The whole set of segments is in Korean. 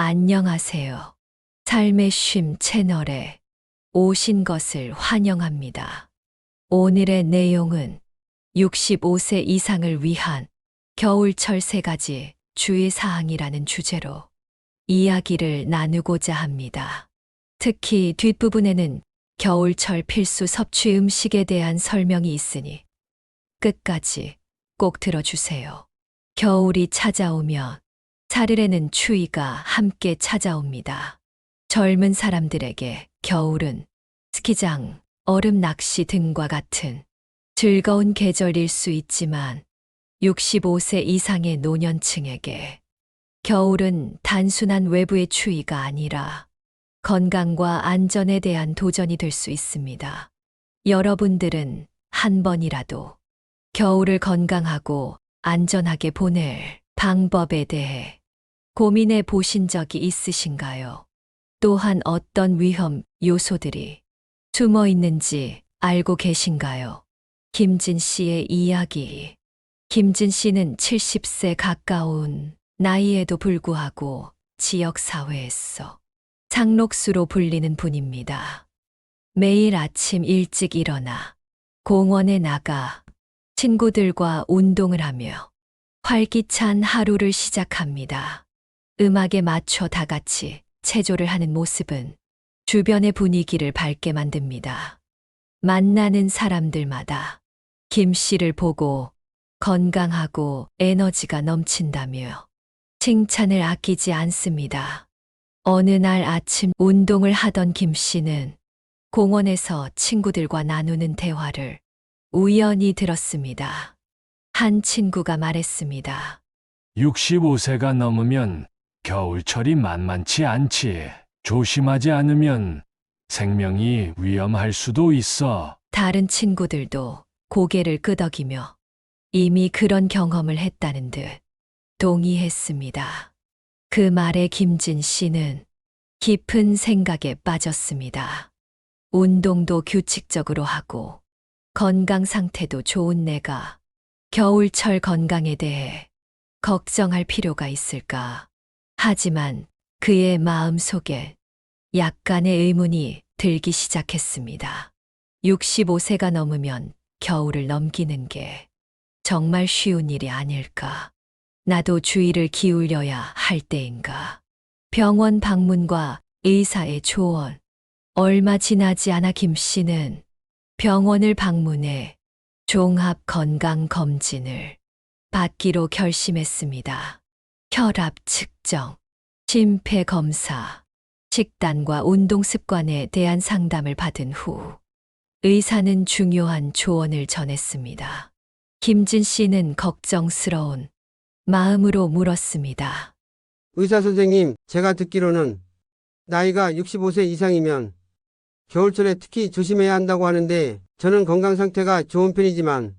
안녕하세요. 삶의 쉼 채널에 오신 것을 환영합니다. 오늘의 내용은 65세 이상을 위한 겨울철 3가지 주의사항이라는 주제로 이야기를 나누고자 합니다. 특히 뒷부분에는 겨울철 필수 섭취 음식에 대한 설명이 있으니 끝까지 꼭 들어주세요. 겨울이 찾아오면 사르르는 추위가 함께 찾아옵니다. 젊은 사람들에게 겨울은 스키장, 얼음 낚시 등과 같은 즐거운 계절일 수 있지만 65세 이상의 노년층에게 겨울은 단순한 외부의 추위가 아니라 건강과 안전에 대한 도전이 될 수 있습니다. 여러분들은 한 번이라도 겨울을 건강하고 안전하게 보낼 방법에 대해 고민해 보신 적이 있으신가요? 또한 어떤 위험 요소들이 숨어 있는지 알고 계신가요? 김진 씨의 이야기. 김진 씨는 70세 가까운 나이에도 불구하고 지역사회에서 상록수로 불리는 분입니다. 매일 아침 일찍 일어나 공원에 나가 친구들과 운동을 하며 활기찬 하루를 시작합니다. 음악에 맞춰 다 같이 체조를 하는 모습은 주변의 분위기를 밝게 만듭니다. 만나는 사람들마다 김 씨를 보고 건강하고 에너지가 넘친다며 칭찬을 아끼지 않습니다. 어느 날 아침 운동을 하던 김 씨는 공원에서 친구들과 나누는 대화를 우연히 들었습니다. 한 친구가 말했습니다. 65세가 넘으면 겨울철이 만만치 않지. 조심하지 않으면 생명이 위험할 수도 있어. 다른 친구들도 고개를 끄덕이며 이미 그런 경험을 했다는 듯 동의했습니다. 그 말에 김진 씨는 깊은 생각에 빠졌습니다. 운동도 규칙적으로 하고 건강 상태도 좋은 내가 겨울철 건강에 대해 걱정할 필요가 있을까? 하지만 그의 마음 속에 약간의 의문이 들기 시작했습니다. 65세가 넘으면 겨울을 넘기는 게 정말 쉬운 일이 아닐까? 나도 주의를 기울여야 할 때인가? 병원 방문과 의사의 조언. 얼마 지나지 않아 김 씨는 병원을 방문해 종합 건강 검진을 받기로 결심했습니다. 혈압 측정, 심폐 검사, 식단과 운동 습관에 대한 상담을 받은 후 의사는 중요한 조언을 전했습니다. 김진 씨는 걱정스러운 마음으로 물었습니다. 의사 선생님, 제가 듣기로는 나이가 65세 이상이면 겨울철에 특히 조심해야 한다고 하는데 저는 건강 상태가 좋은 편이지만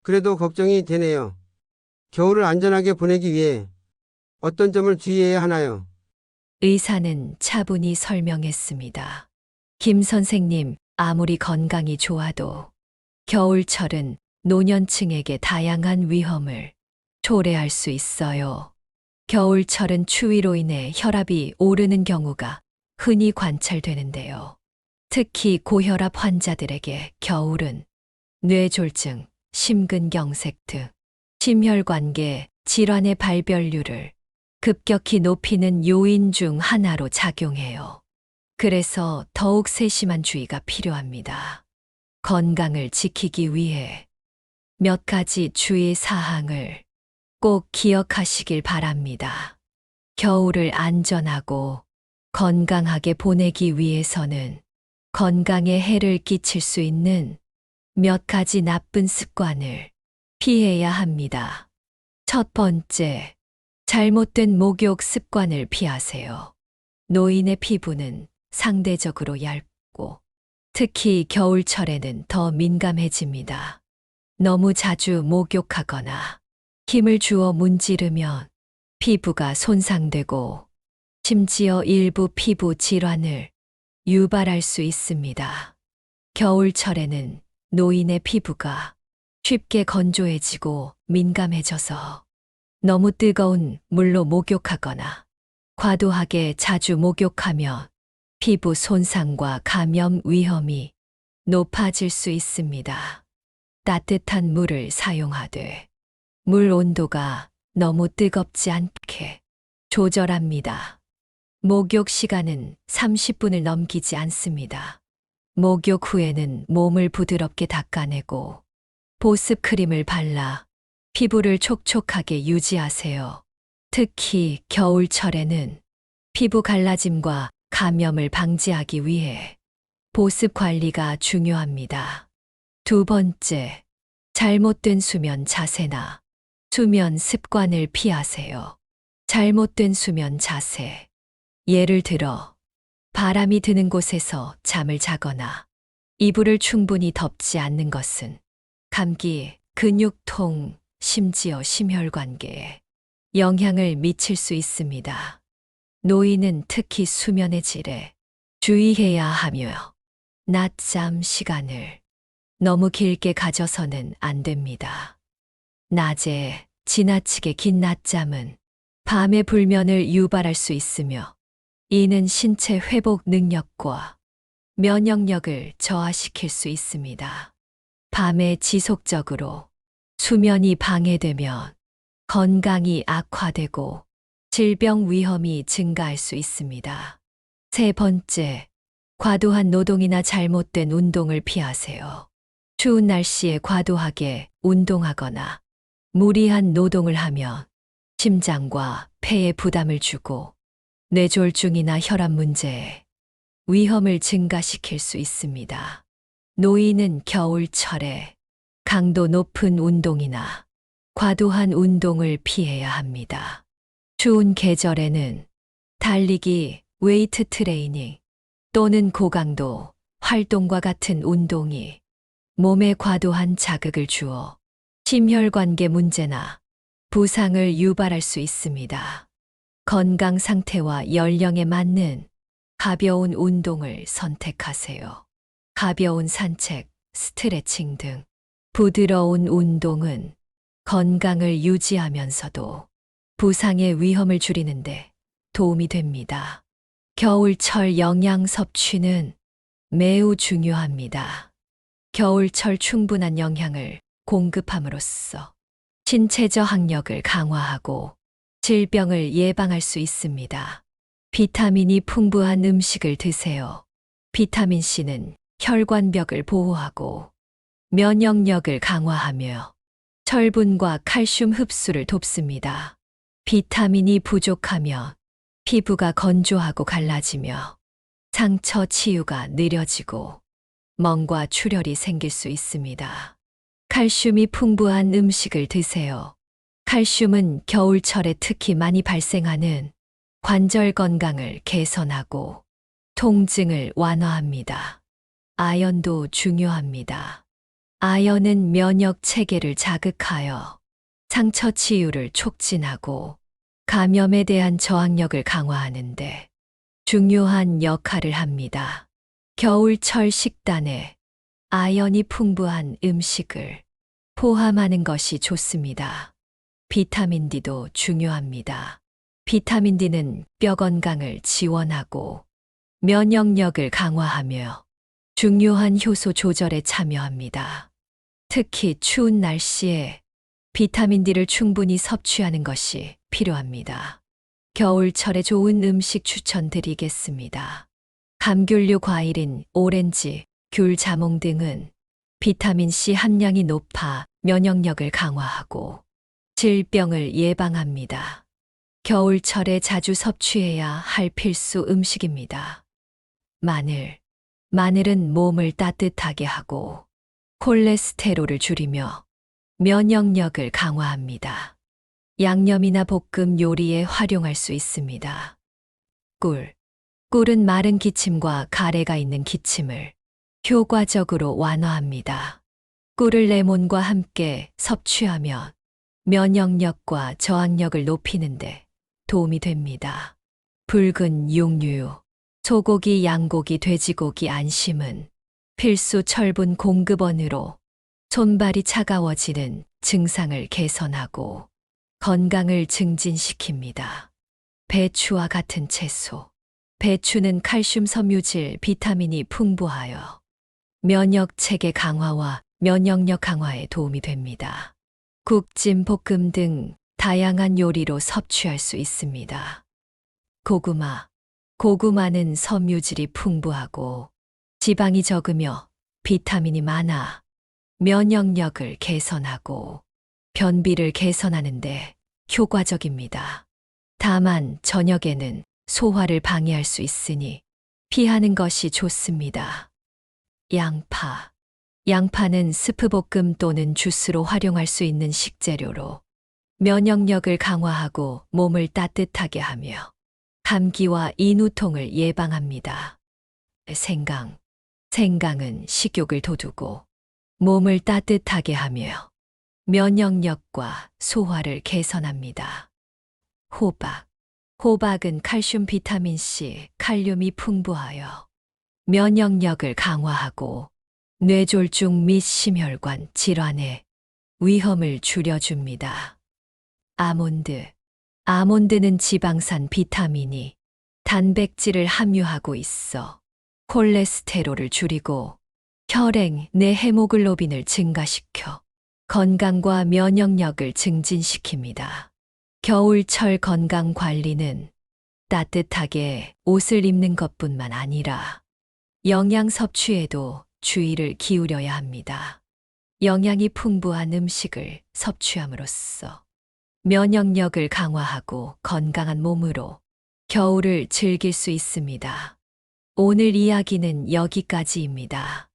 그래도 걱정이 되네요. 겨울을 안전하게 보내기 위해 어떤 점을 주의해야 하나요? 의사는 차분히 설명했습니다. 김 선생님, 아무리 건강이 좋아도 겨울철은 노년층에게 다양한 위험을 초래할 수 있어요. 겨울철은 추위로 인해 혈압이 오르는 경우가 흔히 관찰되는데요. 특히 고혈압 환자들에게 겨울은 뇌졸중, 심근경색 등 심혈관계 질환의 발병률을 급격히 높이는 요인 중 하나로 작용해요. 그래서 더욱 세심한 주의가 필요합니다. 건강을 지키기 위해 몇 가지 주의 사항을 꼭 기억하시길 바랍니다. 겨울을 안전하고 건강하게 보내기 위해서는 건강에 해를 끼칠 수 있는 몇 가지 나쁜 습관을 피해야 합니다. 첫 번째, 잘못된 목욕 습관을 피하세요. 노인의 피부는 상대적으로 얇고 특히 겨울철에는 더 민감해집니다. 너무 자주 목욕하거나 힘을 주어 문지르면 피부가 손상되고 심지어 일부 피부 질환을 유발할 수 있습니다. 겨울철에는 노인의 피부가 쉽게 건조해지고 민감해져서 너무 뜨거운 물로 목욕하거나 과도하게 자주 목욕하며 피부 손상과 감염 위험이 높아질 수 있습니다. 따뜻한 물을 사용하되 물 온도가 너무 뜨겁지 않게 조절합니다. 목욕 시간은 30분을 넘기지 않습니다. 목욕 후에는 몸을 부드럽게 닦아내고 보습 크림을 발라 피부를 촉촉하게 유지하세요. 특히 겨울철에는 피부 갈라짐과 감염을 방지하기 위해 보습 관리가 중요합니다. 두 번째, 잘못된 수면 자세나 수면 습관을 피하세요. 잘못된 수면 자세. 예를 들어, 바람이 드는 곳에서 잠을 자거나 이불을 충분히 덮지 않는 것은 감기, 근육통, 심지어 심혈관계에 영향을 미칠 수 있습니다. 노인은 특히 수면의 질에 주의해야 하며 낮잠 시간을 너무 길게 가져서는 안 됩니다. 낮에 지나치게 긴 낮잠은 밤의 불면을 유발할 수 있으며 이는 신체 회복 능력과 면역력을 저하시킬 수 있습니다. 밤에 지속적으로 수면이 방해되면 건강이 악화되고 질병 위험이 증가할 수 있습니다. 세 번째, 과도한 노동이나 잘못된 운동을 피하세요. 추운 날씨에 과도하게 운동하거나 무리한 노동을 하면 심장과 폐에 부담을 주고 뇌졸중이나 혈압 문제에 위험을 증가시킬 수 있습니다. 노인은 겨울철에 강도 높은 운동이나 과도한 운동을 피해야 합니다. 추운 계절에는 달리기, 웨이트 트레이닝 또는 고강도 활동과 같은 운동이 몸에 과도한 자극을 주어 심혈관계 문제나 부상을 유발할 수 있습니다. 건강 상태와 연령에 맞는 가벼운 운동을 선택하세요. 가벼운 산책, 스트레칭 등 부드러운 운동은 건강을 유지하면서도 부상의 위험을 줄이는데 도움이 됩니다. 겨울철 영양 섭취는 매우 중요합니다. 겨울철 충분한 영양을 공급함으로써 신체 저항력을 강화하고 질병을 예방할 수 있습니다. 비타민이 풍부한 음식을 드세요. 비타민C는 혈관벽을 보호하고 면역력을 강화하며 철분과 칼슘 흡수를 돕습니다. 비타민이 부족하면 피부가 건조하고 갈라지며 상처 치유가 느려지고 멍과 출혈이 생길 수 있습니다. 칼슘이 풍부한 음식을 드세요. 칼슘은 겨울철에 특히 많이 발생하는 관절 건강을 개선하고 통증을 완화합니다. 아연도 중요합니다. 아연은 면역 체계를 자극하여 상처 치유를 촉진하고 감염에 대한 저항력을 강화하는데 중요한 역할을 합니다. 겨울철 식단에 아연이 풍부한 음식을 포함하는 것이 좋습니다. 비타민 D도 중요합니다. 비타민 D는 뼈 건강을 지원하고 면역력을 강화하며 중요한 효소 조절에 참여합니다. 특히 추운 날씨에 비타민 D를 충분히 섭취하는 것이 필요합니다. 겨울철에 좋은 음식 추천드리겠습니다. 감귤류 과일인 오렌지, 귤, 자몽 등은 비타민C 함량이 높아 면역력을 강화하고 질병을 예방합니다. 겨울철에 자주 섭취해야 할 필수 음식입니다. 마늘. 마늘은 몸을 따뜻하게 하고 콜레스테롤을 줄이며 면역력을 강화합니다. 양념이나 볶음 요리에 활용할 수 있습니다. 꿀. 꿀은 마른 기침과 가래가 있는 기침을 효과적으로 완화합니다. 꿀을 레몬과 함께 섭취하면 면역력과 저항력을 높이는데 도움이 됩니다. 붉은 육류, 소고기, 양고기, 돼지고기, 안심은 필수 철분 공급원으로 손발이 차가워지는 증상을 개선하고 건강을 증진시킵니다. 배추와 같은 채소. 배추는 칼슘, 섬유질, 비타민이 풍부하여 면역 체계 강화와 면역력 강화에 도움이 됩니다. 국찜, 볶음 등 다양한 요리로 섭취할 수 있습니다. 고구마. 고구마는 섬유질이 풍부하고 지방이 적으며 비타민이 많아 면역력을 개선하고 변비를 개선하는데 효과적입니다. 다만 저녁에는 소화를 방해할 수 있으니 피하는 것이 좋습니다. 양파. 양파는 스프볶음 또는 주스로 활용할 수 있는 식재료로 면역력을 강화하고 몸을 따뜻하게 하며 감기와 인후통을 예방합니다. 생강. 생강은 식욕을 돋우고 몸을 따뜻하게 하며 면역력과 소화를 개선합니다. 호박. 호박은 칼슘, 비타민C, 칼륨이 풍부하여 면역력을 강화하고 뇌졸중 및 심혈관 질환의 위험을 줄여줍니다. 아몬드. 아몬드는 지방산 비타민이 단백질을 함유하고 있어 콜레스테롤을 줄이고 혈행 내 헤모글로빈을 증가시켜 건강과 면역력을 증진시킵니다. 겨울철 건강 관리는 따뜻하게 옷을 입는 것뿐만 아니라 영양 섭취에도 주의를 기울여야 합니다. 영양이 풍부한 음식을 섭취함으로써 면역력을 강화하고 건강한 몸으로 겨울을 즐길 수 있습니다. 오늘 이야기는 여기까지입니다.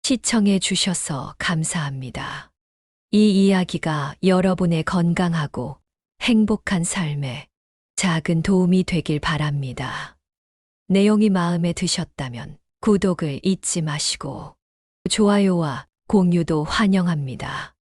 시청해 주셔서 감사합니다. 이 이야기가 여러분의 건강하고 행복한 삶에 작은 도움이 되길 바랍니다. 내용이 마음에 드셨다면 구독을 잊지 마시고 좋아요와 공유도 환영합니다.